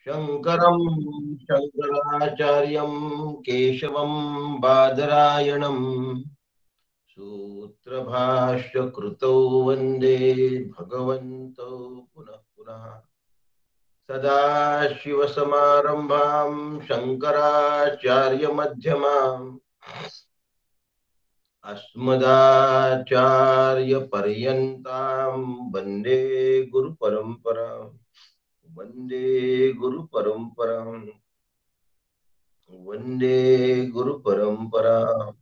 शंकरं शंकराचार्यं केशवं बादरायणं सूत्रभाष्य कृतौ वन्दे भगवन्तौ पुनः पुनः सदाशिवसमारम्भां शंकराचार्यमध्यमाम् अस्मदाचार्यपर्यन्तां वन्दे गुरुपरम्पराम् वन्दे गुरुपरम्पराम् वन्दे गुरुपरम्पराम्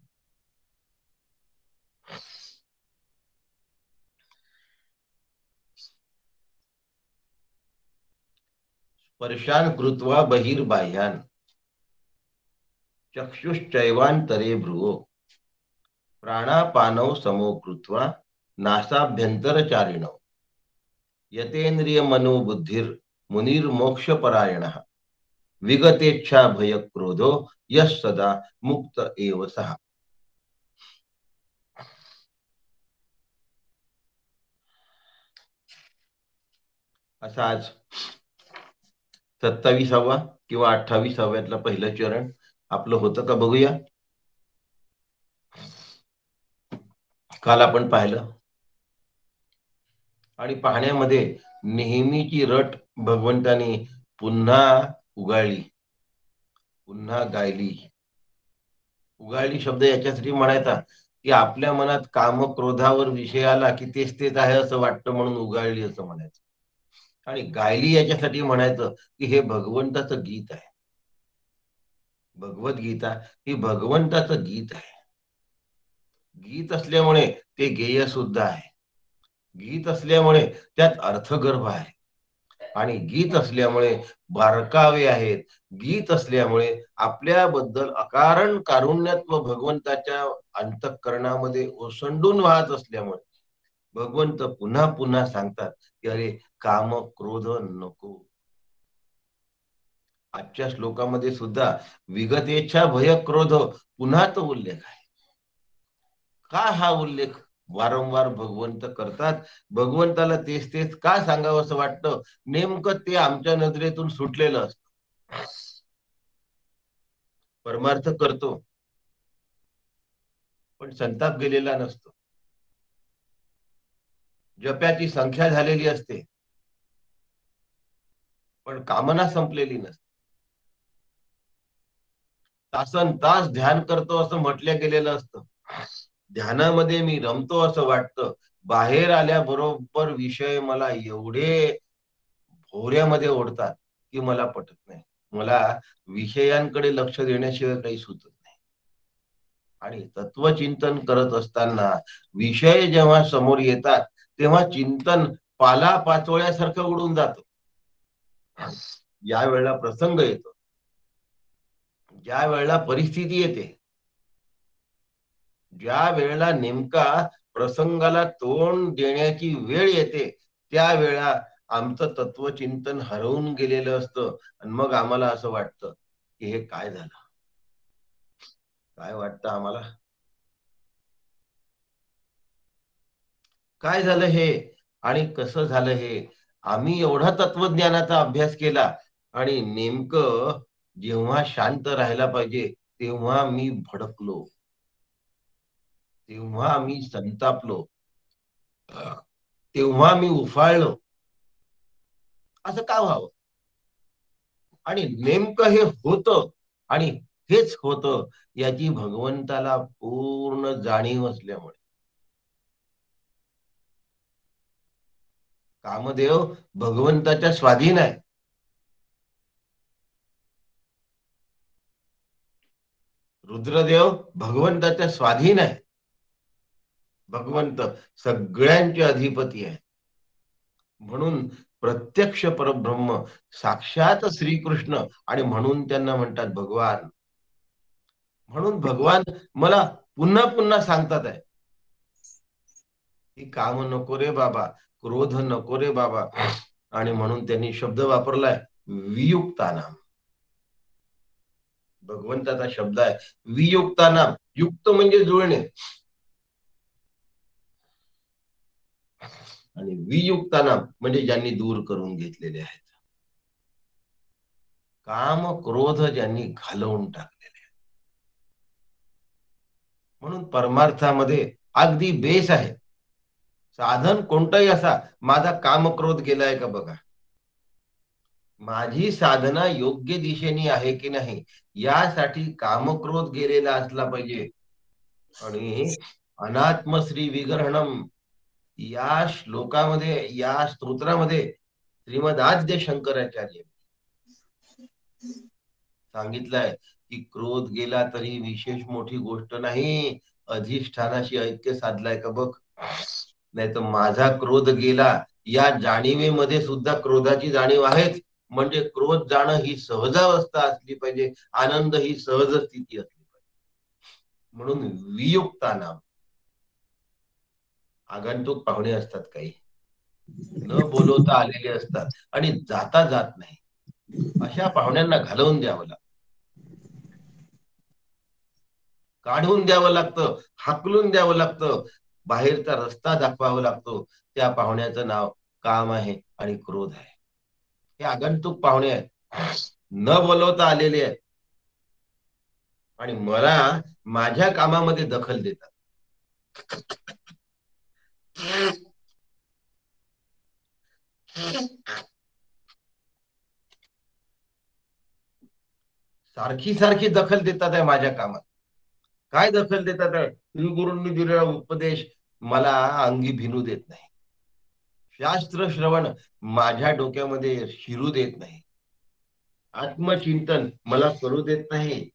स्पर्शान् कृत्वा बहिर्बाह्यान् चक्षुश्चैवान्तरे भ्रुवो प्राणापानौ समो कृत्वा नासाभ्यन्तरचारिणौ यतेन्द्रियमनोबुद्धिर्मुनिर्मोक्षपरायणः विगतेच्छा भयक्रोधो यः सदा मुक्त एव सः. असा आज 27वा किंवा 28व्यातलं पहिलं चरण आपलं होतं का बघूया. काल आपण पाहिलं आणि पाहण्यामध्ये नेहमीची रट भगवंतानी पुन्हा उगाळली, पुन्हा गायली. उगाळली शब्द याच्यासाठी म्हणायचा की आपल्या मनात काम क्रोधावर विषय आला की तेच तेच आहे असं वाटतं म्हणून उगाळली असं म्हणायचं. आणि गायली याच्यासाठी म्हणायचं की हे भगवंताचं गीत आहे. भगवद्गीता ही भगवंताचं गीत आहे. गीत असल्यामुळे ते गेय सुद्धा आहे. गीत असल्यामुळे त्यात अर्थगर्भ आहे आणि गीत असल्यामुळे बारकावे आहेत. गीत असल्यामुळे आपल्याबद्दल अकारण कारुण्यत्व भगवंताच्या अंतःकरणामध्ये ओसंडून वाहत असल्यामुळे भगवंत पुन्हा पुन्हा सांगतात की अरे काम क्रोध नको. आजच्या श्लोकामध्ये सुद्धा विगतेच्छा भय क्रोध पुन्हा तो उल्लेख आहे. का हा उल्लेख वारंवार भगवंत करतात. भगवंताला तेच तेच का सांगावं असं वाटतं. नेमकं ते आमच्या नजरेतून सुटलेलं असतं. परमार्थ करतो पण संताप गेलेला नसतो. जप्याची संख्या झालेली असते पण कामना संपलेली नसते. तासन तास ध्यान करतो असं म्हटलं गेलेलं असतं. ध्यानामध्ये मी रमतो असं वाटतं. बाहेर आल्याबरोबर विषय मला एवढे भोवऱ्यामध्ये ओढतात की मला पटत नाही. मला विषयांकडे लक्ष देण्याशिवाय काही सुचत नाही. आणि तत्वचिंतन करत असताना विषय जेव्हा समोर येतात तेव्हा चिंतन पाला पाचोळ्यासारखं उडून जातं. ज्या वेळेला प्रसंग येतो, ज्या वेळेला परिस्थिती येते, ज्या वेळेला नेमका प्रसंगाला तोंड देण्याची वेळ येते त्यावेळेला आमचं तत्वचिंतन हरवून गेलेलं असतं. आणि मग आम्हाला असं वाटतं की हे काय झालं. काय वाटतं आम्हाला, काय झालं हे आणि कसं झालं हे. आम्ही एवढा तत्वज्ञानाचा अभ्यास केला आणि नेमकं जेव्हा शांत राहायला पाहिजे तेव्हा मी भडकलो, तेव्हा मी संतापलो, तेव्हा मी उफाळलो. असं का व्हावं. आणि नेमकं हे होतं आणि हेच होतं याची भगवंताला पूर्ण जाणीव असल्यामुळे कामदेव भगवंताच्या स्वाधीन आहे. रुद्रदेव भगवंताच्या स्वाधीन आहे. भगवंत सगळ्यांचे अधिपती आहे. म्हणून प्रत्यक्ष परब्रह्म साक्षात श्रीकृष्ण आणि म्हणून त्यांना म्हणतात भगवान. म्हणून भगवान मला पुन्हा पुन्हा सांगतात आहे की काम नको रे बाबा, क्रोध नको रे बाबा. आणि म्हणून त्यांनी शब्द वापरलाय वियुक्तानाम. भगवंताचा शब्द आहे वियुक्तानाम. युक्त म्हणजे जुळणे आणि वियुक्तानाम म्हणजे ज्यांनी दूर करून घेतलेले आहेत. काम क्रोध ज्यांनी घालवून टाकलेले, म्हणून परमार्थामध्ये अगदी बेस आहे. साधन कोणतंही असा, माझा कामक्रोध गेलाय का बघा. माझी साधना योग्य दिशेने आहे की नाही, यासाठी कामक्रोध गेलेला असला पाहिजे. आणि अनात्मश्री विग्रहणम या श्लोकामध्ये, या स्तोत्रामध्ये श्रीमद आद्य शंकराचार्य सांगितलंय की क्रोध गेला तरी विशेष मोठी गोष्ट नाही, अधिष्ठानाशी ऐक्य साधलाय का बघ. नाही तर माझा क्रोध गेला या जाणीवेमध्ये सुद्धा क्रोधाची जाणीव आहेच. म्हणजे क्रोध जाणं ही सहजावस्था असली पाहिजे, आनंद ही सहज स्थिती असली पाहिजे. म्हणून वियुक्ता नाम, आगंतुक पाहुणे असतात काही, न बोलवता आलेले असतात आणि जाता जात नाही, अशा पाहुण्यांना घालवून द्यावं लागतं, काढून द्यावं लागतं, हाकलून द्यावं लागतं, बाहेरचा रस्ता दाखवावा लागतो. त्या पाहुण्याचं नाव काम आहे आणि क्रोध आहे. हे आगंतुक पाहुणे आहेत, न बोलवता आलेले आहेत आणि मला माझ्या कामामध्ये दखल देतात. सारखी सारखी दखल देतात आहे माझ्या कामात. काय दखल देतात आहे? श्री गुरूंनी दिलेला उपदेश मला अंगी भिनू देत नाही, शास्त्र श्रवण माझ्या डोक्यामध्ये शिरू देत नाही, आत्मचिंतन मला करू देत नाही,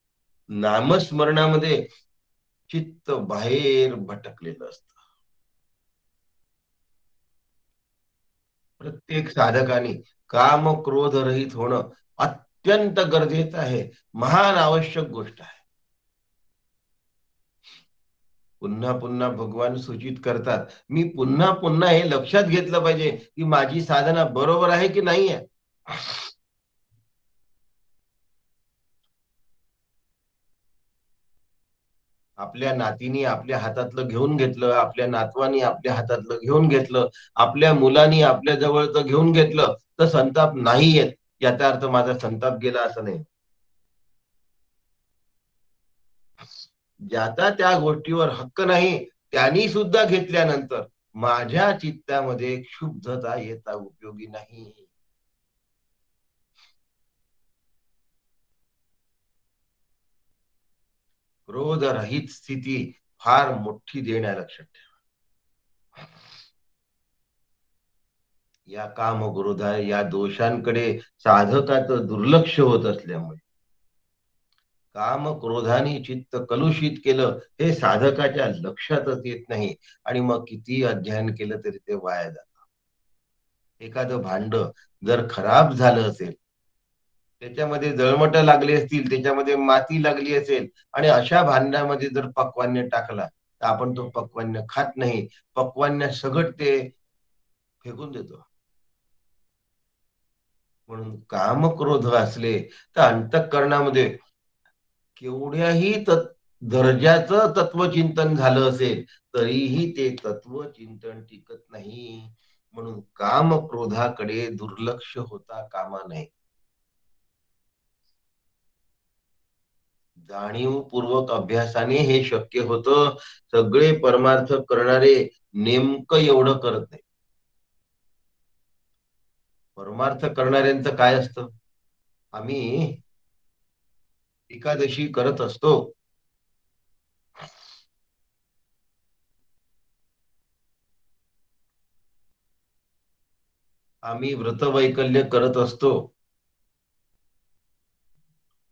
नामस्मरणामध्ये चित्त बाहेर भटकलेलं असतं. प्रत्येक साधकाने काम क्रोध रहित होणं अत्यंत गरजेचं आहे, महान आवश्यक गोष्ट आहे. पुन्हा पुन्हा भगवान सूचित करतात, मी पुन्हा पुन्हा हे लक्षात घेतलं पाहिजे की माझी साधना बरोबर आहे की नाही आहे. आपल्या नातीनी आपल्या हातातलं घेऊन घेतलं, आपल्या नातवानी आपल्या हातातलं घेऊन घेतलं, आपल्या मुलांनी आपल्या जवळचं घेऊन घेतलं, तर संताप नाही येत. याचा अर्थ माझा संताप गेला असं नाही. ज्याचा त्या गोष्टीवर हक्क नाही, त्यांनी सुद्धा घेतल्यानंतर माझ्या चित्तामध्ये क्षुब्धता येता उपयोगी नाही. क्रोधरहित स्थिती फार मोठी देण्या लक्षात ठेवा. या काम क्रोध या दोषांकडे साधकाचं दुर्लक्ष होत असल्यामुळे, काम क्रोधाने चित्त कलुषित केलं हे साधकाच्या लक्षातच येत नाही आणि मग किती अध्ययन केलं तरी ते वाया जातं. एखादं भांड जर खराब झालं असेल, त्याच्यामध्ये जळमट लागली असतील, त्याच्यामध्ये माती लागली असेल आणि अशा भांड्यामध्ये जर पक्वान्न टाकला, तर आपण तो पक्वान्न खात नाही, पक्वान्न सगट ते फेकून देतो. म्हणून काम क्रोध असले तर अंतःकरणामध्ये केवढ्याही दर्जाचं तत्वचिंतन झालं असेल तरीही ते तत्वचिंतन टिकत नाही. म्हणून काम क्रोधाकडे दुर्लक्ष होता कामा नये. जाणीवपूर्वक अभ्यासाने हे शक्य होतं. सगळे परमार्थ करणारे नेमकं एवढं करत नाही. परमार्थ करणाऱ्यांचं काय असतं, आम्ही एकादशी करत असतो, आम्ही व्रतवैकल्य करत असतो,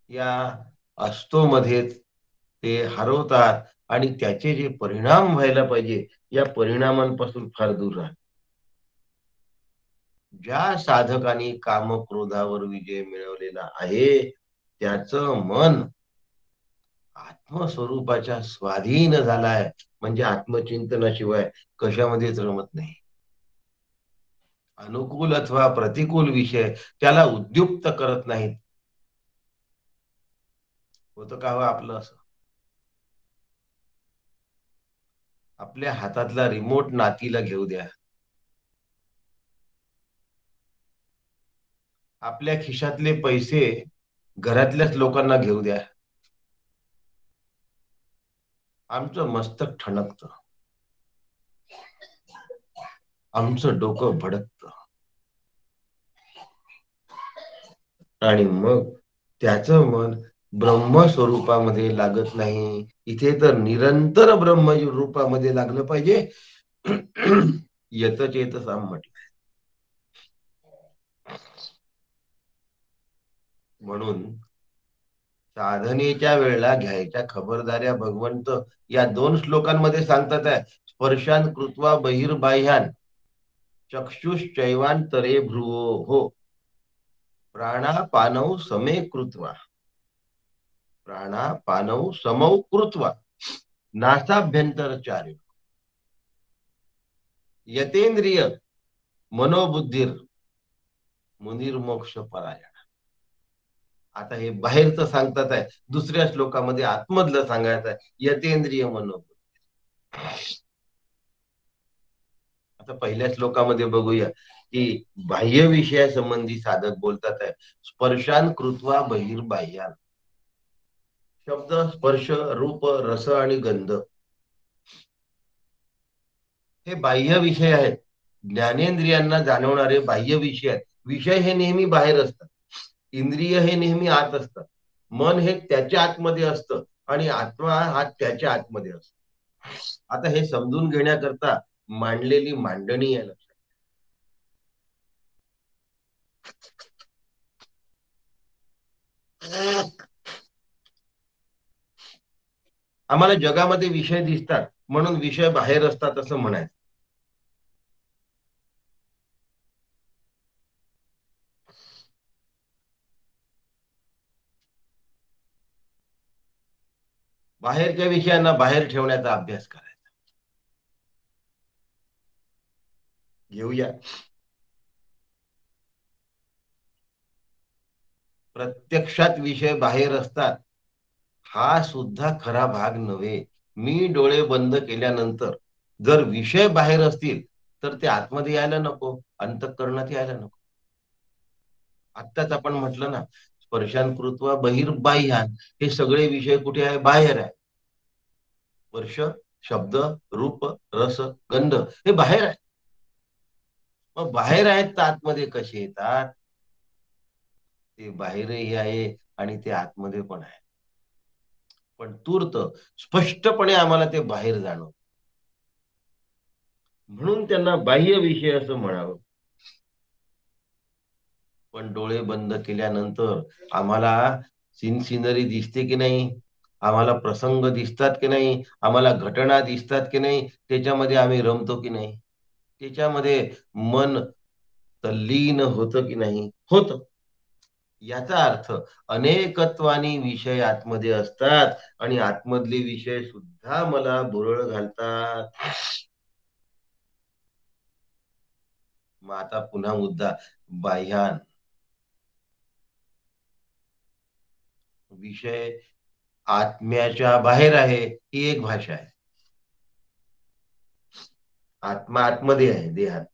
या असतो मध्येच ते हरवतात आणि त्याचे जे परिणाम व्हायला पाहिजे या परिणामांपासून फार दूर राहतात. ज्या साधकाने काम क्रोधावर विजय मिळवलेला आहे त्याचं मन आत्मस्वरूपाच्या स्वाधीन झालाय, म्हणजे आत्मचिंतनाशिवाय कशामध्येच रमत नाही. अनुकूल अथवा प्रतिकूल विषय त्याला उद्युक्त करत नाहीत. होतं का हवं आपलं असं, आपल्या हातातला रिमोट नातीला घेऊ द्या, आपल्या खिशातले पैसे घरातल्याच लोकांना घेऊ द्या, आमचं मस्तक ठणकतं, आमचं डोकं भडकतं, आणि मग त्याचं मन ब्रह्मस्वरूपामध्ये लागत नाही. इथे तर निरंतर ब्रह्म रूपामध्ये लागलं पाहिजे. येत चेत साम म्हटलं. म्हणून साधनेच्या वेळेला घ्यायच्या खबरदाऱ्या भगवंत या 2 श्लोकांमध्ये सांगतात आहे. स्पर्शान कृत्वा बहिर्बाह्यान चक्षुश्चैवांतरे भ्रुवो हो, प्राणापानौ समे कृत्वा, प्राणापानौ समौ कृत्वा नासाभ्यंतरचार्य यतेंद्रिय मनोबुद्धीर मुनिर्मोक्ष परायण. आता हे बाहेरचं सांगतात आहे, दुसऱ्या श्लोकामध्ये आतमधलं सांगायचं आहे, यतेंद्रिय मनोबुद्धी. आता पहिल्या श्लोकामध्ये बघूया की बाह्य विषयासंबंधी साधक बोलतात आहे, स्पर्शान कृत्वा बहिर्बाह्यान. शब्द, स्पर्श, रूप, रस आणि गंध हे बाह्य विषय आहेत. ज्ञानेंद्रियांना जाणवणारे बाह्य विषय आहेत. विषय हे नेहमी बाहेर असतात, इंद्रिय हे नेहमी आत असतात, मन हे त्याच्या आतमध्ये असतं आणि आत्मा हा त्याच्या आतमध्ये असतो. आता हे समजून घेण्याकरता मांडलेली मांडणी आहे लक्षात. आम्हाला जगामध्ये विषय दिसतात म्हणून विषय बाहेर असतात असं म्हणायचं. बाहेरच्या विषयांना बाहेर ठेवण्याचा अभ्यास करायचा. घेऊया. प्रत्यक्षात विषय बाहेर असतात हा सुद्धा खरा भाग नव्हे. मी डोळे बंद केल्यानंतर जर विषय बाहेर असतील तर ते आतमध्ये यायला नको, अंतःकरणात यायला नको. आत्ताच आपण म्हटलं ना, स्पर्शान कृत्वा बहिर्बाह्यान, हे सगळे विषय कुठे आहे? बाहेर आहे. स्पर्श, शब्द, रूप, रस, गंध हे बाहेर आहे. मग बाहेर आहेत तर आतमध्ये कसे येतात? ते बाहेरही आहे आणि ते आतमध्ये पण आहे, पण तूर्त स्पष्टपणे आम्हाला ते बाहेर जाणवत, म्हणून त्यांना बाह्य विषय असं म्हणावं. पण डोळे बंद केल्यानंतर आम्हाला सीन सिनरी दिसते की नाही, आम्हाला प्रसंग दिसतात की नाही, आम्हाला घटना दिसतात की नाही, त्याच्यामध्ये आम्ही रमतो की नाही, त्याच्यामध्ये मन तल्लीन होतं की नाही, होत. याचा अर्थ अनेकत्वानी विषय आतमध्ये असतात आणि आतमधले विषय सुद्धा मला भुरळ घालतात. मग आता पुन्हा मुद्दा, बाह्यान विषय आत्म्याच्या बाहेर आहे ही एक भाषा आहे. आत्मा आतमध्ये आहे देहात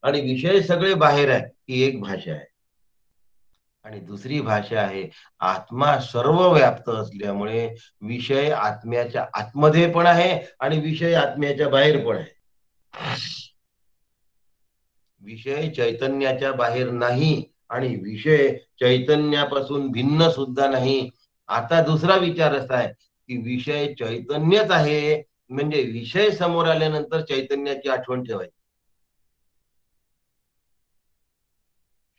आणि विषय सगळे बाहेर आहे ही एक भाषा आहे. आणि दुसरी भाषा आहे, आत्मा सर्व व्याप्त असल्यामुळे विषय आत्म्याच्या आतमध्ये पण आहे आणि विषय आत्म्याच्या बाहेर पण आहे. विषय चैतन्याच्या बाहेर नाही आणि विषय चैतन्यापासून भिन्न सुद्धा नाही. आता दुसरा विचार असा आहे की विषय चैतन्यच आहे, म्हणजे विषय समोर आल्यानंतर चैतन्याची आठवण ठेवायची.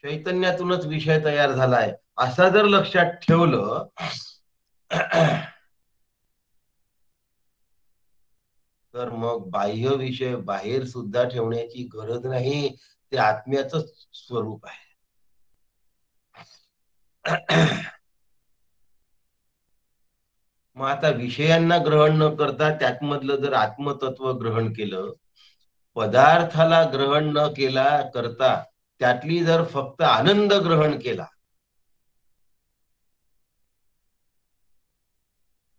चैतन्यातूनच विषय तयार झालाय असा जर लक्षात ठेवलं तर मग बाह्य विषय बाहेर सुद्धा ठेवण्याची गरज नाही, ते आत्म्याचं स्वरूप आहे. मग आता विषयांना ग्रहण न करता त्यातमधलं जर आत्मतत्व ग्रहण केलं, पदार्थाला ग्रहण न केला करता त्यातली जर फक्त आनंद ग्रहण केला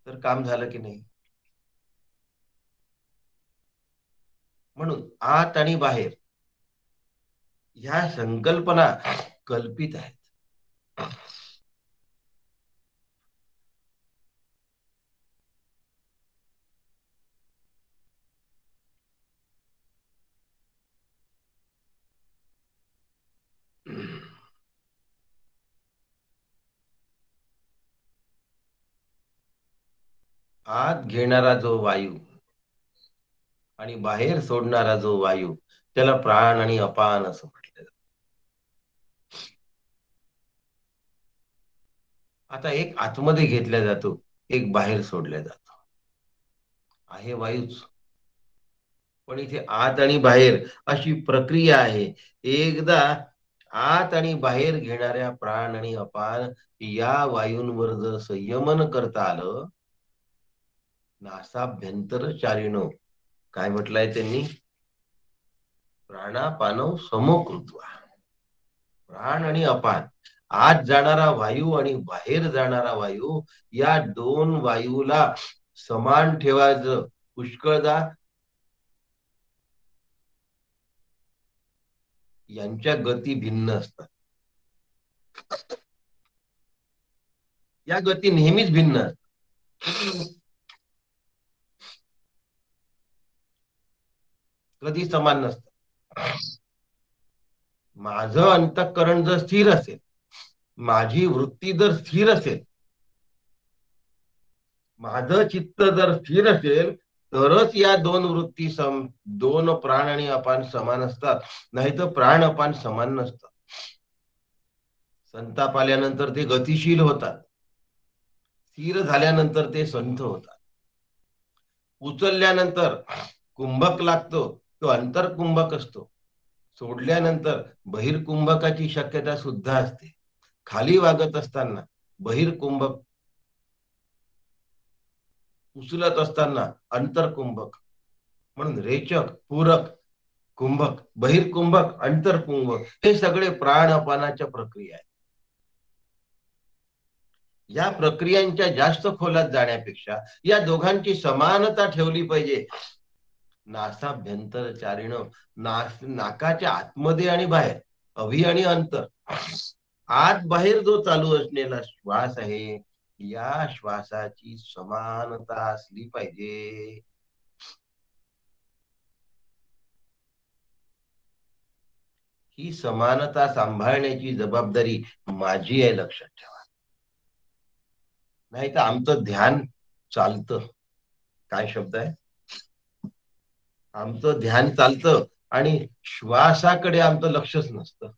तर काम झालं की नाही. म्हणून आत आणि बाहेर ह्या संकल्पना कल्पित आहेत. आत घेणारा जो वायू आणि बाहेर सोडणारा जो वायू, त्याला प्राण आणि अपान असं म्हटलं जातं. आता एक आतमध्ये घेतला जातो, एक बाहेर सोडला जातो. आहे वायूच, पण इथे आत आणि बाहेर अशी प्रक्रिया आहे. एकदा आत आणि बाहेर घेणाऱ्या प्राण आणि अपान या वायूंवर जर संयमन करता आलं, नासाभ्यंतरचारिणो, काय म्हटलंय त्यांनी? प्राणापानव समकृत्वा. प्राण आणि अपान, आत जाणारा वायू आणि बाहेर जाणारा वायू, या दोन वायूला समान ठेवायचं. पुष्कळदा यांच्या गती भिन्न असतात. या गती नेहमीच भिन्न असतात, कधी समान नसतात. माझं अंतःकरण जर स्थिर असेल, माझी वृत्ती जर स्थिर असेल, माझं चित्त जर स्थिर असेल, तरच या दोन वृत्ती दोन प्राण आणि अपान समान असतात. नाही तर प्राण अपान समान नसतात. संताप आल्यानंतर ते गतिशील होतात, स्थिर झाल्यानंतर ते संथ होतात. उचलल्यानंतर कुंभक लागतो, तो अंतर्कुंभक असतो. सोडल्यानंतर बहिर्कुंभकाची शक्यता सुद्धा असते. खाली वागत असताना बहिर्कुंभक, उचलत असताना अंतर्कुंभक. म्हणून रेचक, पूरक, कुंभक, बहिर्कुंभक, अंतर्कुंभक हे सगळे प्राण अपानाच्या प्रक्रिया आहेत. या प्रक्रियांच्या जास्त खोलात जाण्यापेक्षा या दोघांची समानता ठेवली पाहिजे. नासाभ्यंतरचारिणं, नाकाच्या आतमध्ये आणि बाहेर, अभि आणि अंतर, आत बाहेर जो चालू असलेला श्वास आहे, या श्वासाची समानता असली पाहिजे. ही समानता सांभाळण्याची जबाबदारी माझी आहे, लक्षात ठेवा. नाही तर आमचं ध्यान चालतं. काय शब्द आहे? आमचं ध्यान चालतं आणि श्वासाकडे आमचं लक्षच नसतं.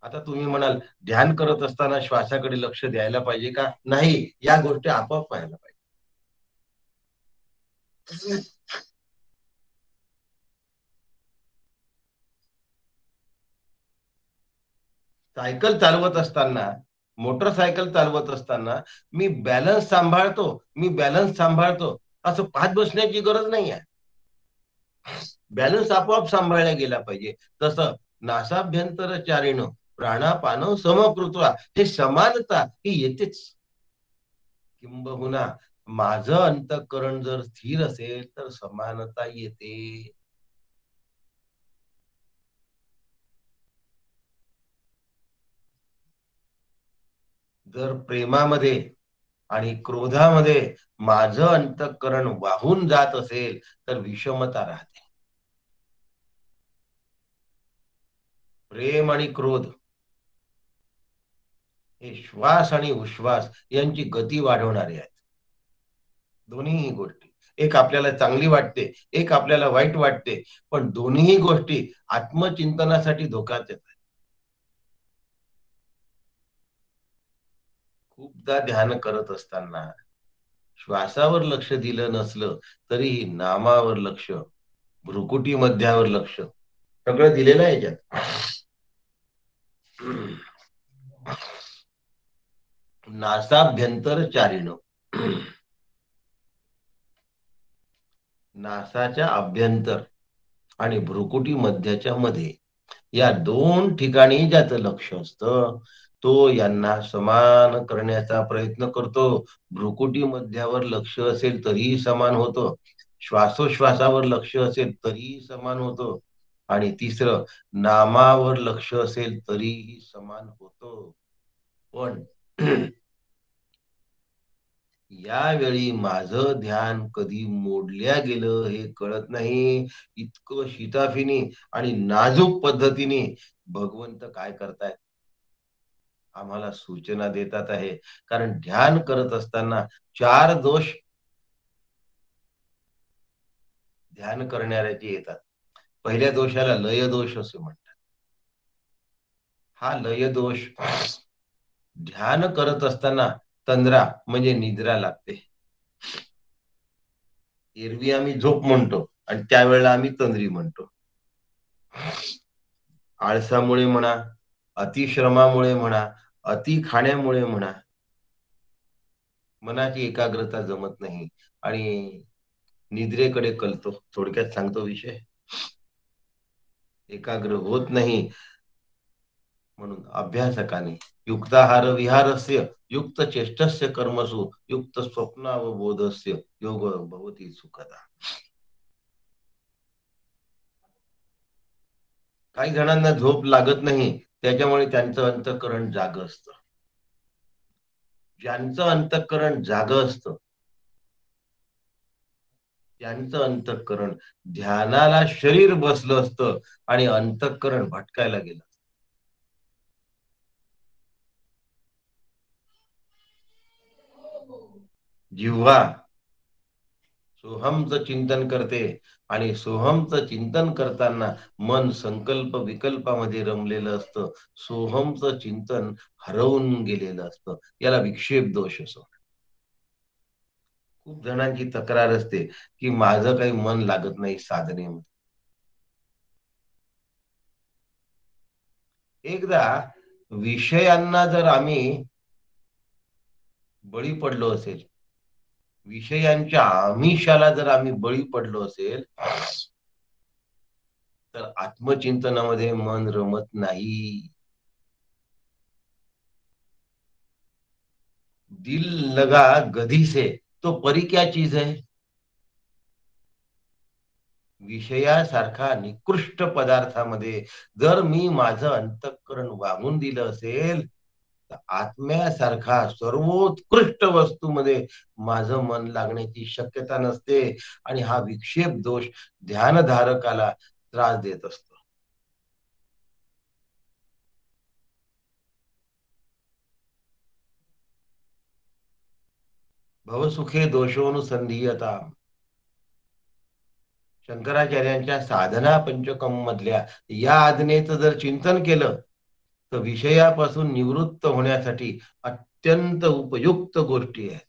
आता तुम्ही म्हणाल, ध्यान करत असताना श्वासाकडे लक्ष द्यायला पाहिजे का? नाही, या गोष्टी आपोआप व्हायला पाहिजे. सायकल चालवत असताना, मोटरसायकल चालवत असताना मी बॅलन्स सांभाळतो, मी बॅलन्स सांभाळतो असं पाहत बसण्याची गरज नाही आहे. बॅलन्स आपोआप सांभाळला गेला पाहिजे. तसं नासाभ्यंतरचारिणं प्राणापानव समकृत्वा, हे समानता ही येतेच. किंबहुना माझं अंतःकरण जर स्थिर असेल तर समानता येते. जर प्रेमामध्ये आणि क्रोधामध्ये माझं अंतःकरण वाहून जात असेल तर विषमता राहते. प्रेम आणि क्रोध हे श्वास आणि उश्वास यांची गती वाढवणारे आहेत. दोन्ही गोष्टी, एक आपल्याला चांगली वाटते, एक आपल्याला वाईट वाटते, पण दोन्ही गोष्टी आत्मचिंतनासाठी धोक्यात येतात. खूपदा ध्यान करत असताना श्वासावर लक्ष दिलं नसलं तरीही नामावर लक्ष, भ्रुकुटी मध्यावर लक्ष, सगळं दिलेलं आहे याच्यात. नासाभ्यंतरचारिणं, नासाच्या अभ्यंतर आणि भ्रुकुटी मध्याच्या मध्ये, या दोन ठिकाणी ज्याचं लक्ष असतं तो यांना समान करण्याचा प्रयत्न करतो. भ्रुकुटी मध्यावर लक्ष असेल तरीही समान होतं, श्वासोश्वासावर लक्ष असेल तरीही समान होतं, आणि तिसरं नामावर लक्ष असेल तरीही समान होतं. पण यावेळी माझं ध्यान कधी मोडल्या गेलं हे कळत नाही. इतकं शिताफीने आणि नाजूक पद्धतीने भगवंत काय करतायत, आम्हाला सूचना देतात आहे. कारण ध्यान करत असताना चार दोष ध्यान करणाऱ्याचे येतात. पहिल्या दोषाला लय दोष असे म्हणतात. हा लय दोष ध्यान करत असताना तंद्रा म्हणजे निद्रा लागते. एरवी आम्ही झोप म्हणतो आणि त्यावेळेला आम्ही तंद्री म्हणतो. आळसामुळे म्हणा, अतिश्रमामुळे म्हणा, अति खाण्यामुळे म्हणा, मनाची एकाग्रता जमत नाही आणि निद्रेकडे कलतो. थोडक्यात सांगतो विषय, एकाग्र होत नाही. म्हणून अभ्यासकाने युक्ताहार विहारस्य युक्त चेष्टस्य कर्मसु युक्त स्वप्नावबोधस्य योग भवती सुखदा. काही जणांना झोप लागत नाही, त्याच्यामुळे त्यांचं अंतःकरण जाग असतं. ज्यांचं अंतःकरण जाग असतं त्यांचं अंतःकरण ध्यानाला शरीर बसलं असतं आणि अंतःकरण भटकायला गेलं. जिव्हा सोहमचं चिंतन करते आणि सोहमचं चिंतन करताना मन संकल्प विकल्पामध्ये रमलेलं असतं. सोहमचं चिंतन हरवून गेलेलं असतं. याला विक्षेप दोष असतो. खूप जणांची तक्रार असते की माझं काही मन लागत नाही साधनेमध्ये. एकदा विषयांना जर आम्ही बळी पडलो असेल, विषयांच्या आमिषाला जर आम्ही बळी पडलो असेल, तर आत्मचिंतनामध्ये मन रमत नाही. दिल लगा गधी से तो परी क्या चीज है. विषयासारखा निकृष्ट पदार्थामध्ये जर मी माझं अंतःकरण वाहून दिलं असेल, तर आत्म्यासारखा सर्वोत्कृष्ट वस्तूमध्ये माझं मन लागण्याची शक्यता नसते आणि हा विक्षेप दोष ध्यानधारकाला त्रास देत असतो. भवसुखे दोषोनुसंधीयता. शंकराचार्यांच्या साधना पंचकम मधल्या या आज्ञेचं जर चिंतन केलं तर विषयापासून निवृत्त होण्यासाठी अत्यंत उपयुक्त गोष्टी आहेत.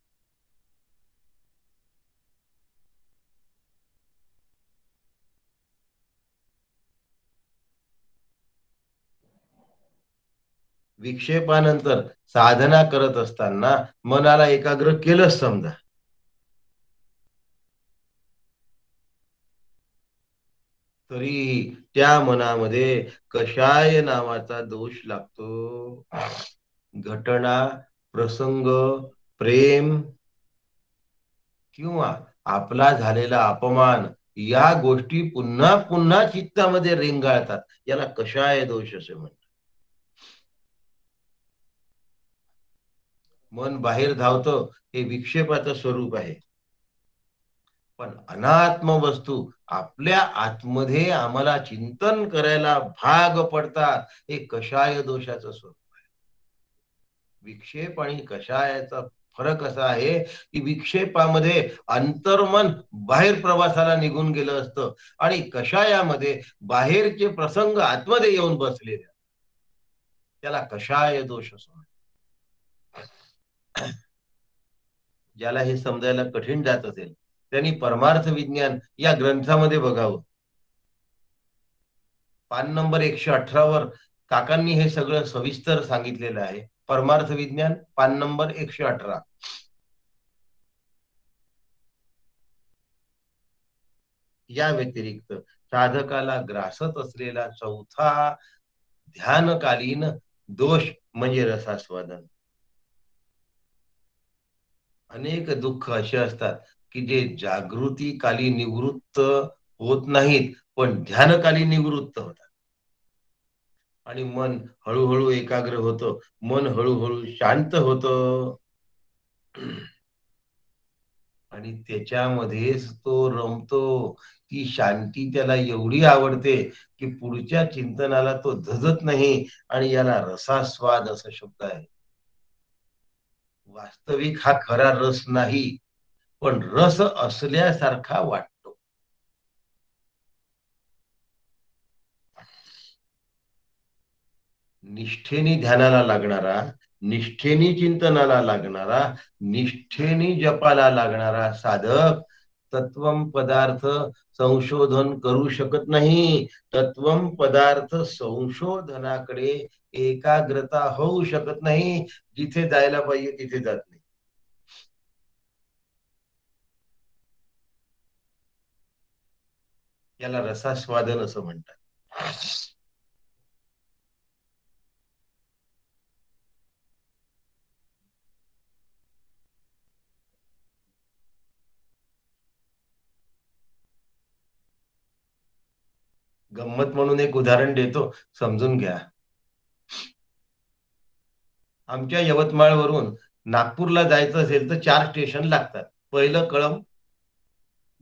विक्षेपानंतर साधना करत असताना मनाला एकाग्र केलंच समजा, तरी त्या मनामध्ये कषाय नावाचा दोष लागतो. घटना, प्रसंग, प्रेम किंवा आपला झालेला अपमान या गोष्टी पुन्हा पुन्हा चित्तामध्ये रेंगाळतात. याला कषाय दोष असे म्हणतात. मन बाहेर धावतं हे विक्षेपाचं स्वरूप आहे. पण अनात्म वस्तू आपल्या आतमध्ये आम्हाला चिंतन करायला भाग पडतात, हे कषाय दोषाचं स्वरूप. विक्षेप आणि कषायाचा फरक असा आहे की विक्षेपामध्ये अंतर्मन बाहेर प्रवासाला निघून गेलं असतं आणि कषायामध्ये बाहेरचे प्रसंग आतमध्ये येऊन बसलेले. त्याला कषाय दोष असं म्हणतात. ज्याला हे समजायला कठीण जात असेल त्यांनी परमार्थ विज्ञान या ग्रंथामध्ये बघावं. पान नंबर 118 वर काकांनी हे सगळं सविस्तर सांगितलेलं आहे. परमार्थ विज्ञान पान नंबर 118. या व्यतिरिक्त साधकाला ग्रासत असलेला चौथा ध्यानकालीन दोष म्हणजे रसास्वादन. अनेक दुःख असे असतात की जे जागृतीकाली निवृत्त होत नाहीत, पण ध्यानकाली निवृत्त होतात आणि मन हळूहळू एकाग्र होतं, मन हळूहळू शांत होतं आणि त्याच्यामध्येच तो रमतो. ती शांती त्याला एवढी आवडते की पुढच्या चिंतनाला तो धजत नाही आणि याला रसास्वाद असा शब्द आहे. वास्तविक हा खरा रस नाही, पण रस असल्यासारखा वाटतो. निष्ठेनी ध्यानाला लागणारा, निष्ठेनी चिंतनाला लागणारा, निष्ठेनी जपाला लागणारा साधक तत्वम पदार्थ संशोधन करू शकत नाही. तत्वम पदार्थ संशोधनाकडे एकाग्रता होऊ शकत नाही. जिथे जायला पाहिजे तिथे जात नाही. याला रसास्वादन असं म्हणतात. गंमत म्हणून एक उदाहरण देतो, समजून घ्या. आमच्या यवतमाळवरून नागपूरला जायचं असेल तर 4 स्टेशन लागतात. पहिलं कळंब,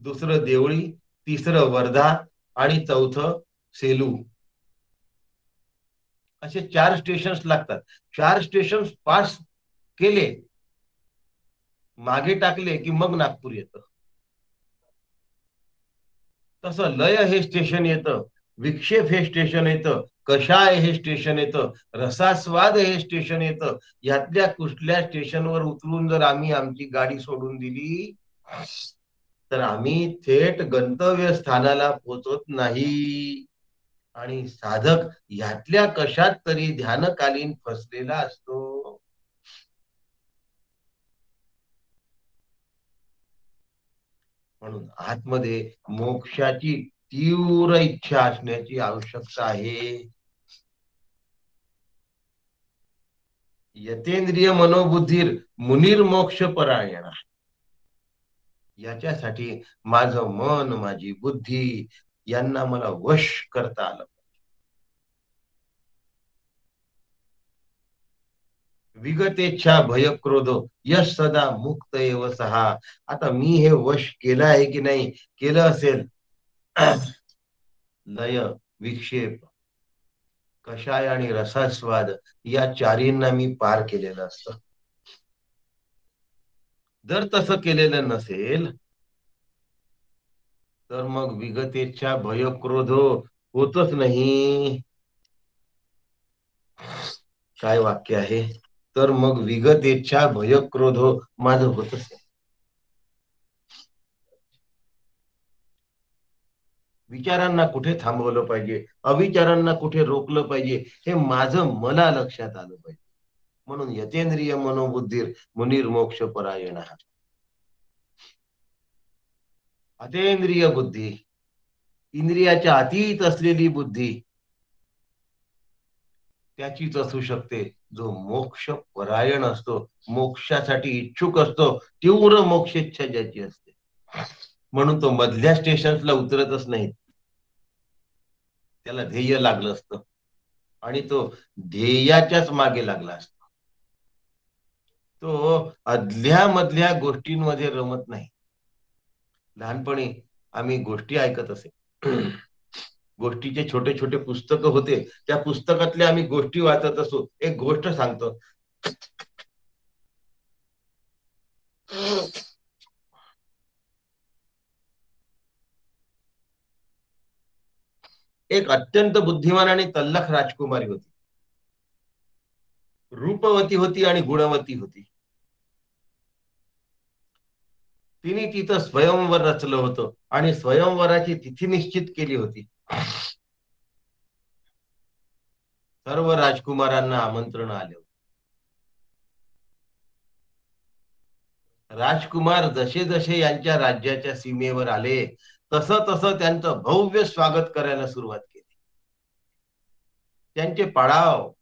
दुसरं देवळी, तिसरं वर्धा आणि चौथं सेलू. असे 4 स्टेशन लागतात. 4 स्टेशन पास केले, मागे टाकले की मग नागपूर येतं. तसं लय हे स्टेशन येतं, विक्षेप हे स्टेशन येतं, कषाय हे स्टेशन येतं, रसास्वाद हे स्टेशन येतं. यातल्या कुठल्या स्टेशनवर उतरून जर आम्ही आमची गाडी सोडून दिली तर आम्ही थेट गंतव्य स्थानाला पोहोचत नाही. आणि साधक ह्यातल्या कशात तरी ध्यानकालीन फसलेला असतो. म्हणून आतमध्ये मोक्षाची तीव्र इच्छा असण्याची आवश्यकता आहे. यतेंद्रिय मनोबुद्धीर मुनीर मोक्ष परायण. याच्यासाठी माझं मन, माझी बुद्धी यांना मला वश करता आलं. विगतेच्छा भय क्रोध यश सदा मुक्त एव सहा. आता मी हे वश केलं आहे की नाही? केलं असेल लय, विक्षेप, कषाय आणि रसास्वाद या चारींना मी पार केलेलं असतं. जर तसं केलेलं नसेल तर मग विगतेच्छा भय क्रोध होतच नाही. काय वाक्य आहे? तर मग विगतेच्छा भय क्रोध माझं होतच नाही. विचारांना कुठे थांबवलं पाहिजे, अविचारांना कुठे रोखलं पाहिजे, हे माझं मला लक्षात आलं पाहिजे. म्हणून यतेंद्रिय मनोबुद्धीर मुनीर मोक्ष परायण. अतेंद्रिय बुद्धी, इंद्रियाच्या अतीत असलेली बुद्धी त्याचीच असू शकते जो मोक्ष परायण असतो, मोक्षासाठी इच्छुक असतो, तीव्र मोक्षेच्छा ज्याची असते. म्हणून तो मधल्या स्टेशनला उतरतच नाही. त्याला ध्येय लागलं असतं आणि तो ध्येयाच्याच मागे लागला असतो. तो अदल्या मधल्या गोष्टींमध्ये रमत नाही. लहानपणी आम्ही गोष्टी ऐकत असे. गोष्टीचे छोटे छोटे पुस्तक होते, त्या पुस्तकातल्या आम्ही गोष्टी वाचत असो. एक गोष्ट सांगतो. एक अत्यंत बुद्धिमान आणि तल्लख राजकुमारी होती. रूपवती होती आणि गुणवती होती. तिने तिथं स्वयंवर रचलं होतं आणि स्वयंवराची तिथी निश्चित केली होती. सर्व राजकुमारांना आमंत्रण आले. राजकुमार जसे जसे यांच्या राज्याच्या सीमेवर आले तसं तसं त्यांचं भव्य स्वागत करायला सुरुवात केली. त्यांचे पडाव,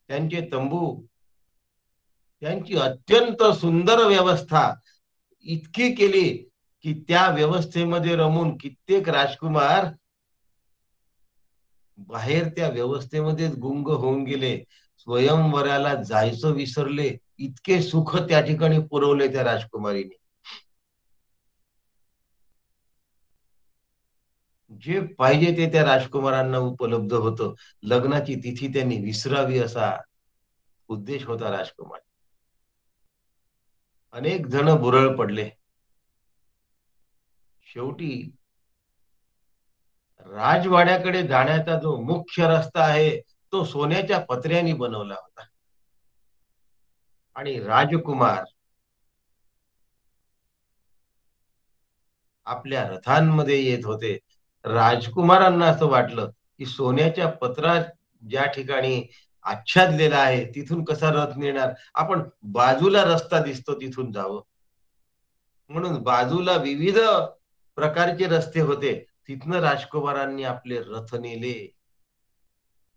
त्यांचे तंबू, त्यांची अत्यंत सुंदर व्यवस्था इतकी केली की त्या व्यवस्थेमध्ये रमून कित्येक राजकुमार बाहेर त्या व्यवस्थेमध्येच गुंग होऊन गेले. स्वयंवराला जायचं विसरले. इतके सुख त्या ठिकाणी पुरवले त्या राजकुमारीने. जे पाहिजे ते त्या राजकुमारांना उपलब्ध होतं. लग्नाची तिथी त्यांनी विसरावी असा उद्देश होता राजकुमार. अनेक जण बुरळ पडले. शेवटी राजवाड्याकडे जाण्याचा जो मुख्य रस्ता आहे तो सोन्याच्या पत्र्याने बनवला होता. आणि राजकुमार आपल्या रथांमध्ये येत होते. राजकुमारांना असं वाटलं, की सोन्याच्या पत्रात ज्या ठिकाणी आच्छादलेला आहे, तिथून कसा रथ नेणार? आपण बाजूला रस्ता दिसतो तिथून जावं. म्हणून बाजूला विविध प्रकारचे रस्ते होते. तिथनं राजकुमारांनी आपले रथ नेले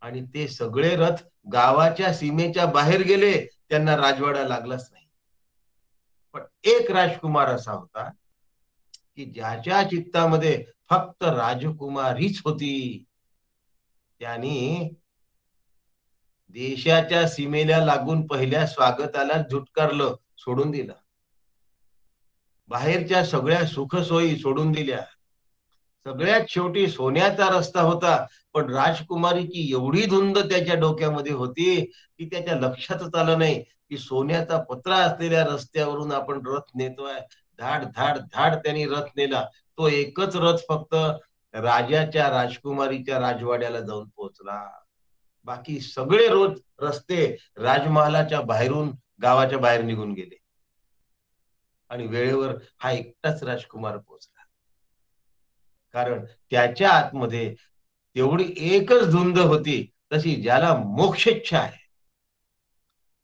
आणि ते सगळे रथ गावाच्या सीमेच्या बाहेर गेले. त्यांना राजवाडा लागलाच नाही. पण एक राजकुमार असा होता, की ज्याच्या चित्तामध्ये फक्त राजकुमारीच होती. त्यांनी देशाच्या सीमेला लागून पहिल्या स्वागताला झुटकारलं, सोडून दिलं. बाहेरच्या सगळ्या सुखसोयी सोडून दिल्या. सगळ्यात शेवटी सोन्याचा रस्ता होता. पण राजकुमारीची एवढी धुंद त्याच्या डोक्यामध्ये होती, की त्याच्या लक्षातच आलं नाही, की सोन्याचा पत्रा असलेल्या रस्त्यावरून आपण रथ नेतोय. धाड, धाड, धाड त्यांनी रथ नेला. तो एकच रथ फक्त राजाच्या, राजकुमारीच्या राजवाड्याला जाऊन पोहोचला. बाकी सगळे रोज रस्ते राजमहालाच्या बाहेरून गावाच्या बाहेर निघून गेले. आणि वेळेवर हा एकटाच राजकुमार पोहोचला. कारण त्याच्या आतमध्ये तेवढी एकच धुंद होती, तशी ज्याला मोक्षेच्छा आहे,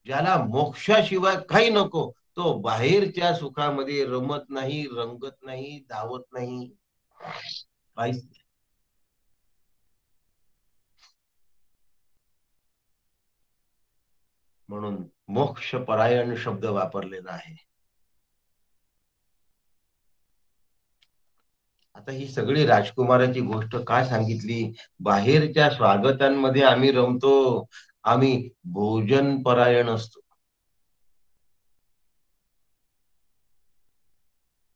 ज्याला मोक्षाशिवाय काही नको, तो बाहेरच्या सुखामध्ये रमत नाही, रंगत नाही, धावत नाही, काहीच नाही. म्हणून मोक्षपरायण शब्द वापरलेला आहे. आता ही सगळी राजकुमाराची गोष्ट का सांगितली? बाहेरच्या स्वागतांमध्ये आम्ही रमतो, आम्ही भोजन परायण असतो.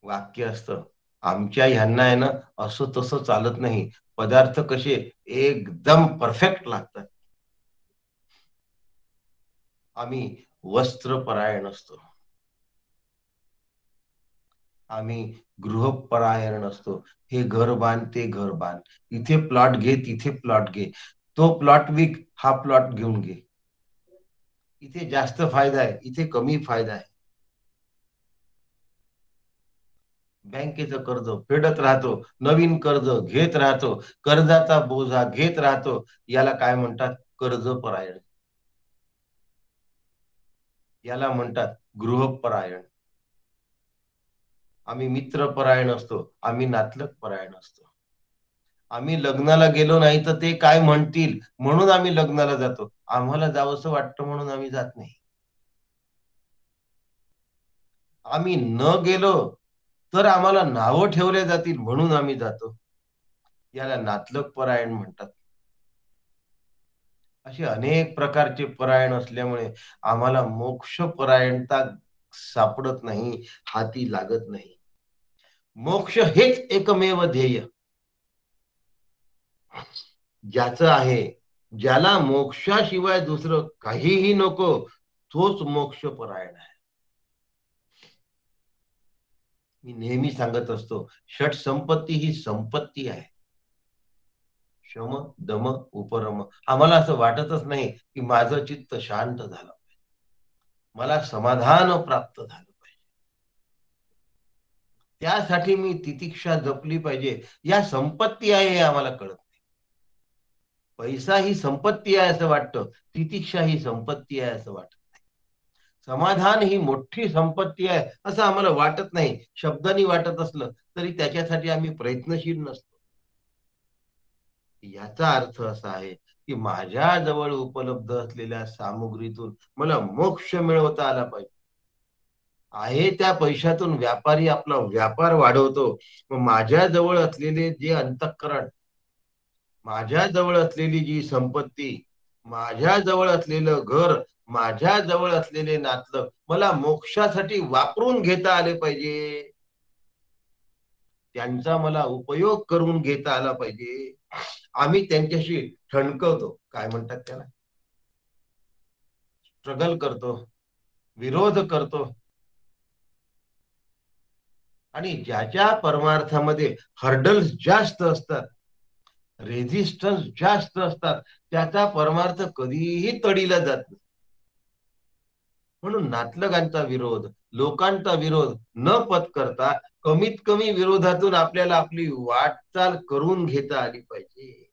वाक्य असतं, आमच्या ह्यांना आहे ना असं तसं चालत नाही. पदार्थ कसे एकदम परफेक्ट लागतात. आम्ही वस्त्रपरायण असतो. आम्ही गृहपरायण असतो. हे घर बांध, ते घर बांध. इथे प्लॉट घे, तिथे प्लॉट घे. तो प्लॉट विक, हा प्लॉट घेऊन घे. इथे जास्त फायदा आहे, इथे कमी फायदा आहे. बँकेचं कर्ज फेडत राहतो, नवीन कर्ज घेत राहतो, कर्जाचा बोजा घेत राहतो. याला काय म्हणतात? कर्जपरायण. याला म्हणतात गृहपरायण. आम्ही मित्रपरायण असतो, आम्ही नातलगपरायण असतो. आम्ही लग्नाला गेलो नाही तर ते काय म्हणतील म्हणून आम्ही लग्नाला जातो. आम्हाला जावंसं वाटतं म्हणून आम्ही जात नाही. आम्ही न गेलो तर आम्हाला नावं ठेवल्या जातील म्हणून आम्ही जातो. याला नातलगपरायण म्हणतात. असे अनेक प्रकारचे परायण असल्यामुळे आम्हाला मोक्षपरायणता सापडत नाही, हाती लागत नाही. मोक्ष हेच एकमेव ध्येय ज्याचं आहे, ज्याला मोक्षाशिवाय दुसरं काहीही नको, तोच मोक्षपरायण आहे. मी नेहमी सांगत असतो, षट संपत्ती ही संपत्ती आहे. शम, दम, उपरम. आम्हाला असं वाटतच नाही की माझं चित्त शांत झालं, मला समाधान प्राप्त झालं पाहिजे, त्यासाठी मी तितिक्षा जपली पाहिजे. या संपत्ती आहे हे आम्हाला कळत नाही. पैसा ही संपत्ती आहे असं वाटतं, तितिक्षा ही संपत्ती आहे असं वाटतं. समाधान ही मोठी संपत्ती आहे असं आम्हाला वाटत नाही. शब्दांनी वाटत असलं तरी त्याच्यासाठी आम्ही प्रयत्नशील नसतो. याचा अर्थ असा आहे की माझ्या जवळ उपलब्ध असलेल्या सामुग्रीतून मला मोक्ष मिळवता आला पाहिजे. आहे त्या पैशातून व्यापारी आपला व्यापार वाढवतो. मग माझ्या जवळ असलेले जे अंतःकरण, माझ्या जवळ असलेली जी संपत्ती, माझ्या जवळ असलेलं घर, माझ्या जवळ असलेले नातलग मला मोक्षासाठी वापरून घेता आले पाहिजे. त्यांचा मला उपयोग करून घेता आला पाहिजे. आम्ही त्यांच्याशी ठणकवतो, काय म्हणतात त्याला, स्ट्रगल करतो, विरोध करतो. आणि ज्याच्या परमार्थामध्ये हर्डल्स जास्त असतात रेझिस्टन्स जास्त असतात, त्याचा परमार्थ कधीही तडीला जात नाही. म्हणून नातलगांचा विरोध, लोकांचा विरोध न पत्करता कमीत कमी विरोधातून आपल्याला आपली वाटचाल करून घेता आली पाहिजे.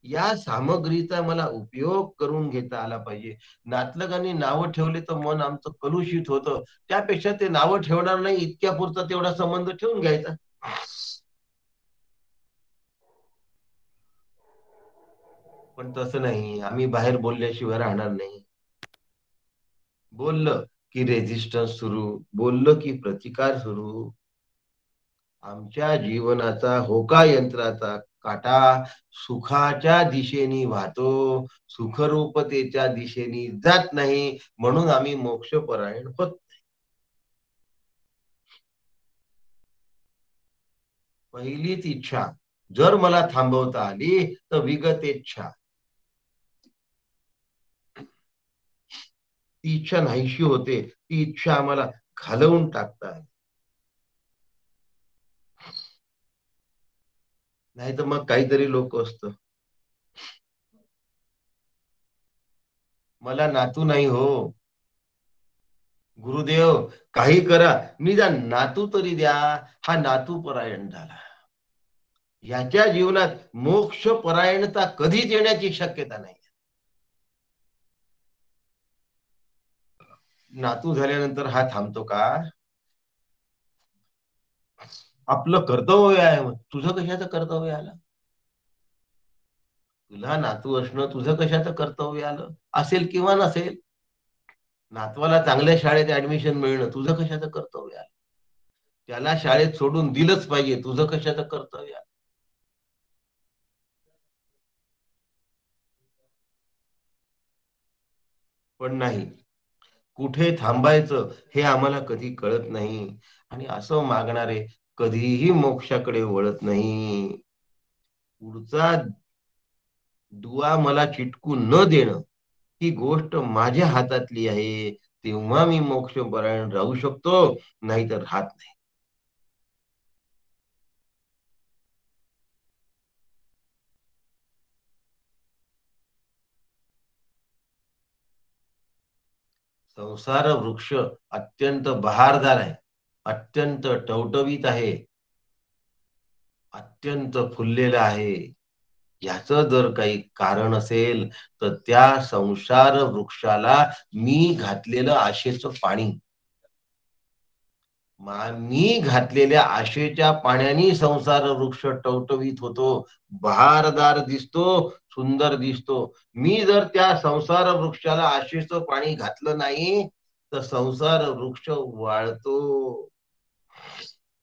या सामग्रीचा मला उपयोग करून घेता आला पाहिजे. नातलगांनी नावं ठेवले तर मन आमचं कलुषित होतं. त्यापेक्षा ते नावं ठेवणार नाही इतक्या पुरता तेवढा संबंध ठेवून घ्यायचा. पण तसं नाही, आम्ही बाहेर बोलल्याशिवाय राहणार नाही. बोललं की रेझिस्टन्स सुरू, बोललं की प्रतिकार सुरू. आमच्या जीवनाचा होका यंत्राचा काटा सुखाच्या दिशेने वाहतो, सुखरूपतेच्या दिशेने जात नाही, म्हणून आम्ही मोक्षपरायण होत. पहिलीच इच्छा जर मला थांबवता आली तर विगतेच्छा, ती इच्छा नाहीशी होते, ती इच्छा आम्हाला घालवून टाकतात. नाही तर मग काहीतरी लोक असतं, मला नातू नाही हो, गुरुदेव काही करा, मी जा नातू तरी द्या. हा नातू परायण झाला. याच्या जीवनात मोक्ष परायणता कधीच येण्याची शक्यता नाही. नातू झाल्यानंतर हा थांबतो का? आपलं कर्तव्य आहे. तुझं कशाचं कर्तव्य आलं? तुला नातू असणं तुझं कशाचं कर्तव्य आलं? असेल किंवा नसेल, नातवाला चांगल्या शाळेत ऍडमिशन मिळणं तुझं कशाचं कर्तव्य आलं? त्याला शाळेत सोडून दिलंच पाहिजे, तुझं कशाचं कर्तव्य आलं? पण नाही, कुठे थांबायचं हे आम्हाला कधी कळत नाही. आणि असं मागणारे कधीही मोक्षाकडे वळत नाही. पुढचा दुवा मला चिटकून न देणं ही गोष्ट माझ्या हातातली आहे. तेव्हा मी मोक्षपरायण राहू शकतो, नाहीतर राहत नाही. संसार वृक्ष अत्यंत बहारदार आहे, अत्यंत टवटवीत आहे, अत्यंत फुललेला आहे. याचं जर काही कारण असेल तर त्या संसार वृक्षाला मी घातलेलं आशेचं पाणी, मी घातलेल्या आशेच्या पाण्याने संसार वृक्ष टवटवीत होतो, बहारदार दिसतो, सुंदर दिसतो. मी जर त्या संसार वृक्षाला आशेचं पाणी घातलं नाही तर संसार वृक्ष वाळतो.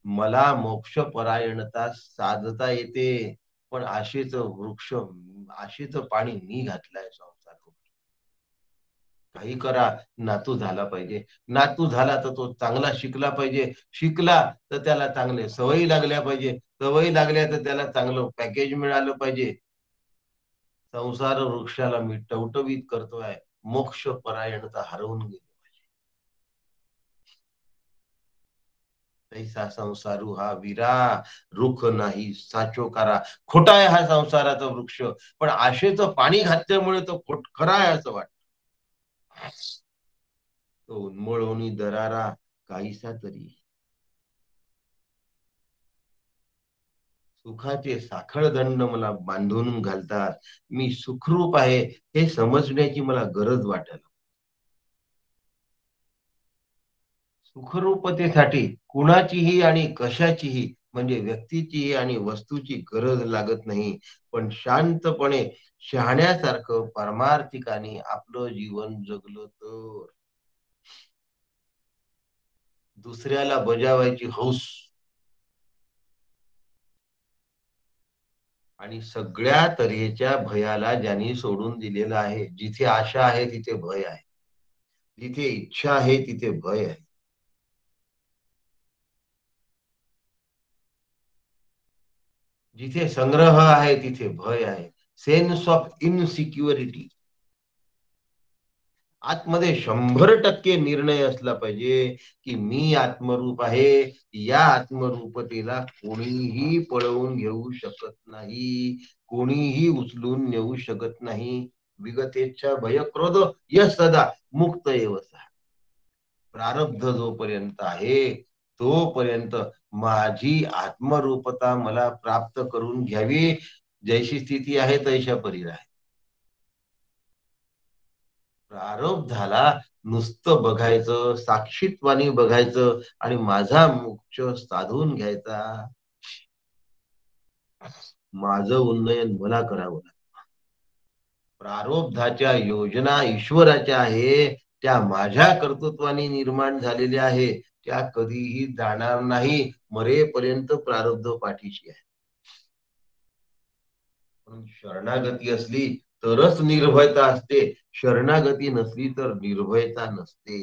मला मोक्षपरायणता साधता येते, पण आशेचं वृक्ष, आशेचं पाणी मी घातलंय संसार वृक्ष. काही करा, नातू झाला पाहिजे. नातू झाला तर तो चांगला शिकला पाहिजे. शिकला तर त्याला चांगले सवयी लागल्या पाहिजे. सवयी लागल्या तर त्याला चांगलं पॅकेज मिळालं पाहिजे. संसार वृक्षाला मी टवटवीत करतोय, मोक्ष परायणता हरवून गेली. तैसा संसारू हा वीरा, रुख नाही साचो करा. खोटा आहे हा संसाराचा वृक्ष, पण आशेचं पाणी घातल्यामुळे तो खरा आहे असं वाटत. तो उन्मळवणी दरारा काहीसा तरी, सुखाचे साखळ दंड मला बांधून घालतात. मी सुखरूप आहे हे समजण्याची मला गरज वाटेल. सुखरूपतेसाठी कुणाचीही आणि कशाचीही, म्हणजे व्यक्तीची आणि वस्तूची गरज लागत नाही. पण शांतपणे शहाण्यासारखं परमार्थिकाने आपलं जीवन जगलं तर दुसऱ्याला बजावायची हौस, आणि सगळ्या तऱ्हेच्या भयाला ज्यांनी सोडून दिलेलं आहे. जिथे आशा आहे तिथे भय आहे, जिथे इच्छा आहे तिथे भय आहे, जिथे संग्रह आहे तिथे भय आहे. Sense of insecurity. आतमध्ये 100% निर्णय असला पाहिजे की मी आत्मरूप आहे. या आत्मरूपतेला कोणीही पळवून घेऊ शकत नाही, कोणीही उचलून नेऊ शकत नाही. विगतेच्छा भय क्रोध यश सदा मुक्त एव सः. प्रारब्ध जोपर्यंत आहे तोपर्यंत माझी आत्मरूपता मला प्राप्त करून घ्यावी. जैशी स्थिती आहे तैशा परी आहे. प्रारब्धाला नुसतं बघायचं, साक्षीत्वानी बघायचं आणि माझा मोक्ष साधून घ्यायचा. माझं उन्नयन मला करावं. प्रारब्धाच्या योजना ईश्वराच्या आहे, त्या माझ्या कर्तृत्वाने निर्माण झालेल्या आहे, त्या कधीही जाणार नाही. मरेपर्यंत प्रारब्ध पाठीशी आहे. म्हणून शरणागती असली तरच निर्भयता असते, शरणागती नसली तर निर्भयता नसते.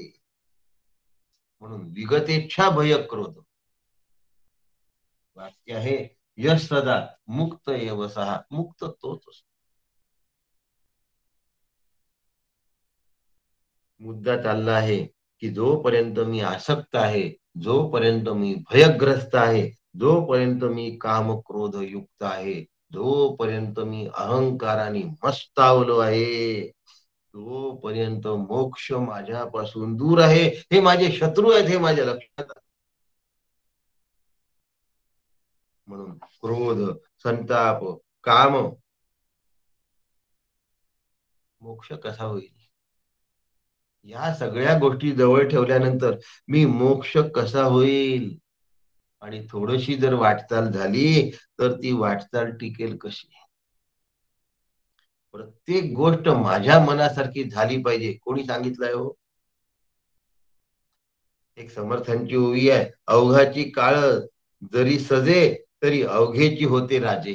म्हणून विगतेच्छा भय क्रोध वाक्य आहे, यश सदा मुक्त एव सः. मुक्त तोच असतो. मुद्दा चालला आहे की जोपर्यंत मी आसक्त आहे, जोपर्यंत मी भयग्रस्त आहे, जोपर्यंत मी काम क्रोध युक्त आहे, जोपर्यंत मी अहंकाराने मस्तावलो आहे, तोपर्यंत मोक्ष माझ्यापासून दूर आहे. हे माझे शत्रू आहेत, हे माझ्या लक्षात. म्हणून क्रोध, संताप, काम, मोक्ष कसा होईल? या सगळ्या गोष्टी जवळ ठेवल्यानंतर मी मोक्ष कसा होईल? आणि थोडीशी जर वाटचाल झाली तर ती वाटचाल टिकेल कशी? प्रत्येक गोष्ट माझ्या मनासारखी झाली पाहिजे. कोणी सांगितलंय हो? एक समर्थांची ओवी आहे, अवघाची काळ जरी सजे तरी अवघेची होते राजे.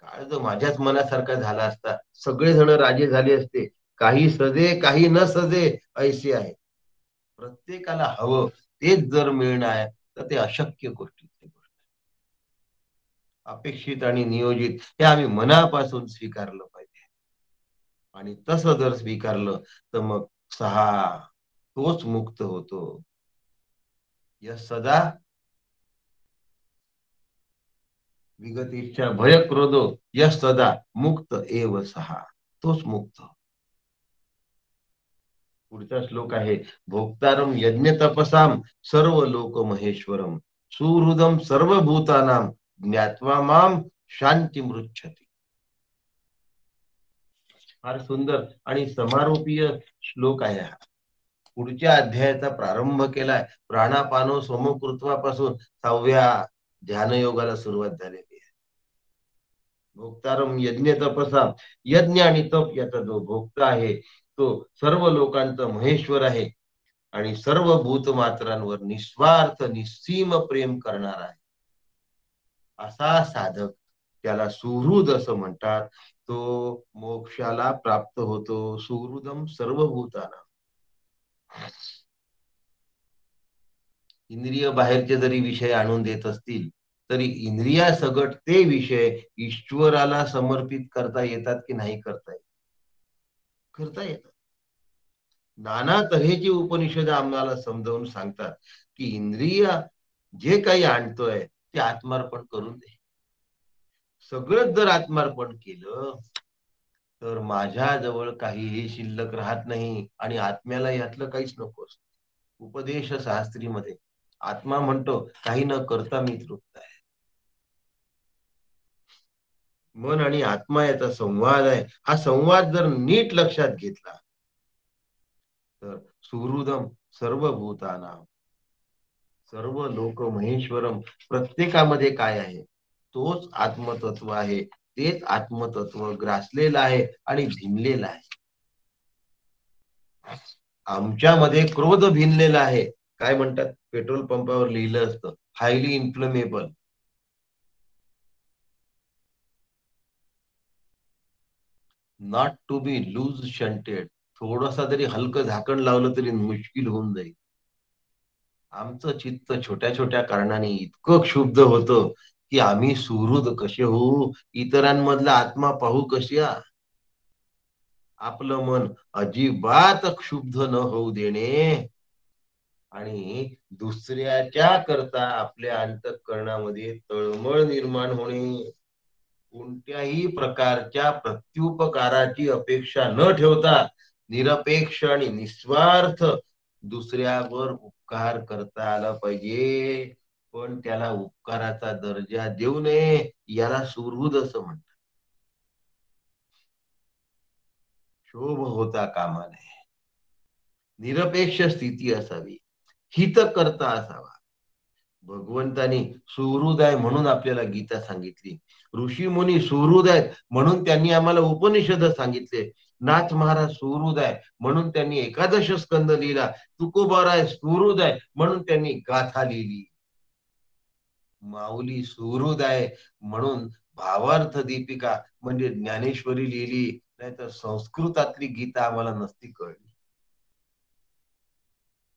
काळ जो माझ्याच मनासारखा झाला असता, सगळेजण राजे झाले असते. काही सजे काही न सजे ऐसे आहे. प्रत्येकाला हवं तेच जर मिळणार तर ते अशक्य गोष्टी. अपेक्षित आणि नियोजित हे आम्ही मनापासून स्वीकारलं पाहिजे. आणि तसं जर स्वीकारलं तर मग सहा तोच मुक्त होतो. यश सदा विगतीच्या भय क्रोधो यश सदा मुक्त एव सहा. तोच मुक्त. पुढचा श्लोक आहे, भोक्तारम यज्ञ तपसाम सर्व लोक महेश्वरम सुहृदम सर्वभूतानाम ज्ञात्वा माम शांती मृच्छती. फार सुंदर आणि समारोपीय श्लोक आहे हा. पुढच्या अध्यायाचा प्रारंभ केलाय. प्राणापानो सोमकृत्वापासून 6व्या ध्यानयोगाला सुरुवात झालेली आहे. भोक्तारम यज्ञ तपसा, यज्ञ आणि तप याचा जो भोक्ता आहे तो सर्व लोकांचा महेश्वर आहे आणि सर्व भूतमात्रांवर निस्वार्थ निस्सीम प्रेम करणार आहे. असा साधक, त्याला सुहृद असं म्हणतात, तो मोक्षाला प्राप्त होतो. सुहृदम सर्वभूताना. इंद्रिय बाहेरचे जरी विषय आणून देत असतील तरी इंद्रिया सगट ते विषय ईश्वराला समर्पित करता येतात की नाही करता येत? करता येतात. नाना तऱ्हेची उपनिषद आम्हाला समजावून सांगतात की इंद्रिय जे काही आणतोय ते आत्मार्पण करून दे. सगळंच जर आत्मार्पण केलं तर माझ्याजवळ काहीही शिल्लक राहत नाही आणि आत्म्याला यातलं काहीच नको असतं. उपदेश शास्त्रीमध्ये आत्मा म्हणतो, काही न करता मी तृप्त आहे. मन आणि आत्मा याचा संवाद आहे. हा संवाद जर नीट लक्षात घेतला तर सुहृदम सर्वभूतानां सर्व लोक महेश्वरम, प्रत्येकामध्ये काय आहे? तोच आत्मतत्व आहे. तेच आत्मतत्व ग्रासलेलं आहे आणि भिनलेलं आहे. आमच्यामध्ये क्रोध भिनलेला आहे. काय म्हणतात, पेट्रोल पंपावर लिहिलं असतं, highly inflammable. Not to be loose shunted. थोडासा जरी हलकं झाकण लावलं तरी मुश्किल होऊन जाईल. आमचं चित्त छोट्या छोट्या कारणाने इतकं क्षुब्ध होतं की आम्ही सुहृद कसे होऊ, इतरांमधला आत्मा पाहू कशा. आपलं मन अजिबात क्षुब्ध न होऊ देणे आणि दुसऱ्याच्या करता आपल्या अंतःकरणामध्ये तळमळ निर्माण होणे, कोणत्याही प्रकारच्या प्रत्युपकाराची अपेक्षा न ठेवता निरपेक्ष आणि निस्वार्थ दुसऱ्यावर उपकार करता आला पाहिजे, पण त्याला उपकाराचा दर्जा देऊ नये, याला सुहृद असं म्हणतात. शोभ होता कामा नये, निरपेक्ष स्थिती असावी, हित करता असावा. भगवंतानी सुहृद आहे म्हणून आपल्याला गीता सांगितली, ऋषी मुनी सुहृद आहेत म्हणून त्यांनी आम्हाला उपनिषद सांगितले, नाथ महाराज सुहृद आहे म्हणून त्यांनी एकादश स्कंद लिहिला, तुकोबाराय सुहृद आहे म्हणून त्यांनी गाथा लिहिली, माऊली सुहृद आहे म्हणून भावार्थ दीपिका म्हणजे ज्ञानेश्वरी लिहिली, नाहीतर संस्कृतातली गीता आम्हाला नसती कळली.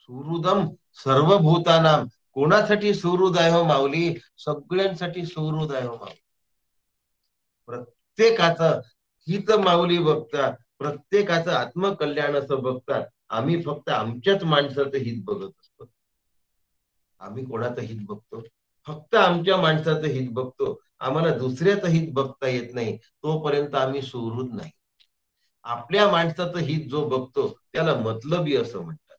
सुहृदम सर्वभूतानाम, कोणासाठी सुहृद आहे हो माऊली? सगळ्यांसाठी सुहृद आहे हो माऊली. प्रत्येकाचं हित माऊली बघतात, प्रत्येकाचं आत्मकल्याण असं बघतात. आम्ही फक्त आमच्याच माणसाचं हित बघत असतो. आम्ही कोणाचं हित बघतो? फक्त आमच्या माणसाचं हित बघतो. आम्हाला दुसऱ्याचं हित बघता येत नाही, तोपर्यंत आम्ही सुहृद नाही. आपल्या माणसाचं हित जो बघतो त्याला मतलबी असं म्हणतात,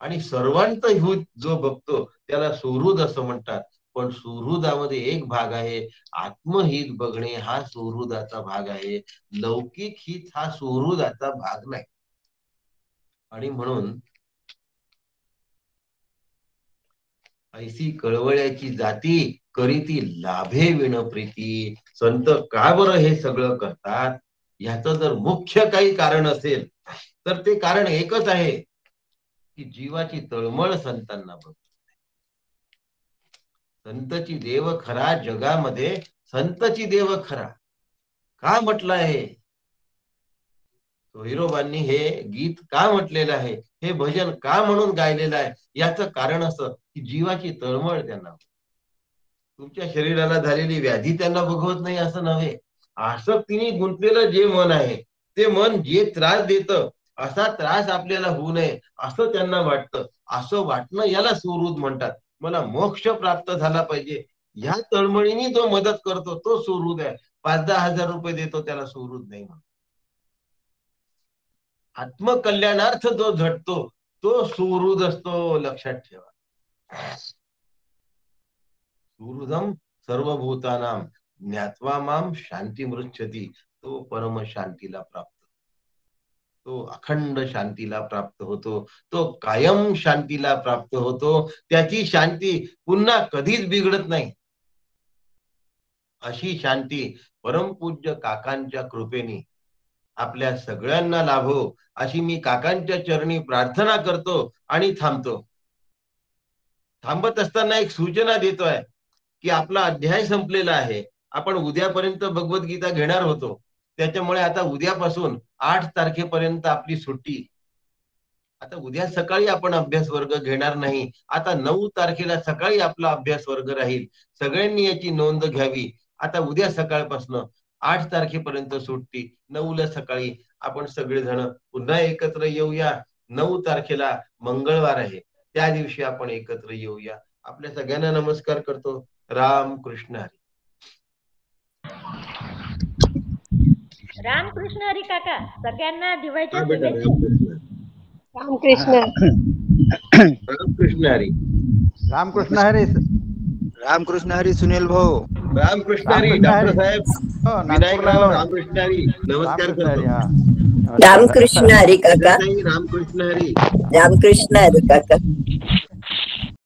आणि सर्वांचं हित जो बघतो त्याला सुहृद असं म्हणतात. पण सुहृदामध्ये एक भाग आहे, आत्महित बघणे हा सुहृदाचा भाग आहे, लौकिक हित हा सुहृदाचा भाग नाही. आणि म्हणून ऐसी कळवळ्याची जाती करीती लाभे विण प्रीती. संत का बरं हे सगळं करतात? ह्याचं जर मुख्य काही कारण असेल तर ते कारण एकच आहे की जीवाची तळमळ संतांना बघ. संतची देव खरा जगामध्ये, संतची देव खरा का म्हटलं आहे? सोहिरोबांनी हे गीत का म्हटलेलं आहे, हे भजन का म्हणून गायलेलं आहे? याचं कारण असं की जीवाची तळमळ त्यांना. तुमच्या शरीराला झालेली व्याधी त्यांना बघवत नाही असं नव्हे, आसक्तीने गुंतलेलं जे मन आहे ते मन जे त्रास देतं, असा त्रास आपल्याला होऊ नये असं त्यांना वाटतं. असं वाटणं याला सुहृद म्हणतात. मला मोक्ष प्राप्त झाला पाहिजे ह्या तळमळीने जो मदत करतो तो सुहृद आहे. 5-10 हजार रुपये देतो त्याला सुहृद नाही म्हणतो. आत्मकल्याणार्थ जो झटतो तो सुहृद असतो, लक्षात ठेवा. सुहृदम सर्वभूतानाम ज्ञात्वा माम शांती मृच्छती. तो परम शांतीला प्राप्त, तो अखंड शांतीला प्राप्त होतो, तो कायम शांतीला प्राप्त होतो. त्याची शांती पुन्हा कधीच बिघडत नाही. अशी शांती परमपूज्य काकांच्या कृपेने आपल्या सगळ्यांना लाभो अशी मी काकांच्या चरणी प्रार्थना करतो आणि थांबतो. थांबत असताना एक सूचना देतोय की आपला अध्याय संपलेला आहे. आपण उद्यापर्यंत भगवद्गीता घेणार होतो, त्याच्यामुळे आता उद्यापासून 8 तारखेपर्यंत आपली सुट्टी. आता उद्या सकाळी आपण अभ्यास वर्ग घेणार नाही. आता 9 तारखेला सकाळी आपला अभ्यास वर्ग राहील. सगळ्यांनी याची नोंद घ्यावी. आता उद्या सकाळपासून 8 तारखेपर्यंत सुट्टी. 9ला सकाळी आपण सगळेजण पुन्हा एकत्र येऊया. 9 तारखेला मंगळवार आहे, त्या दिवशी आपण एकत्र येऊया. आपल्या सगळ्यांना नमस्कार करतो. राम कृष्ण हरी. रामकृष्ण हरी काका. सगळ्यांना दिवाळीच्या रामकृष्ण. रामकृष्ण हरी. रामकृष्ण हरी. रामकृष्ण हरी सुनील भाऊ. रामकृष्ण हरी. डॉक्टर साहेब विनायकराव रामकृष्ण हरी. नमस्कार करतो. रामकृष्ण हरी काका. रामकृष्ण हरी. रामकृष्ण हरी काका.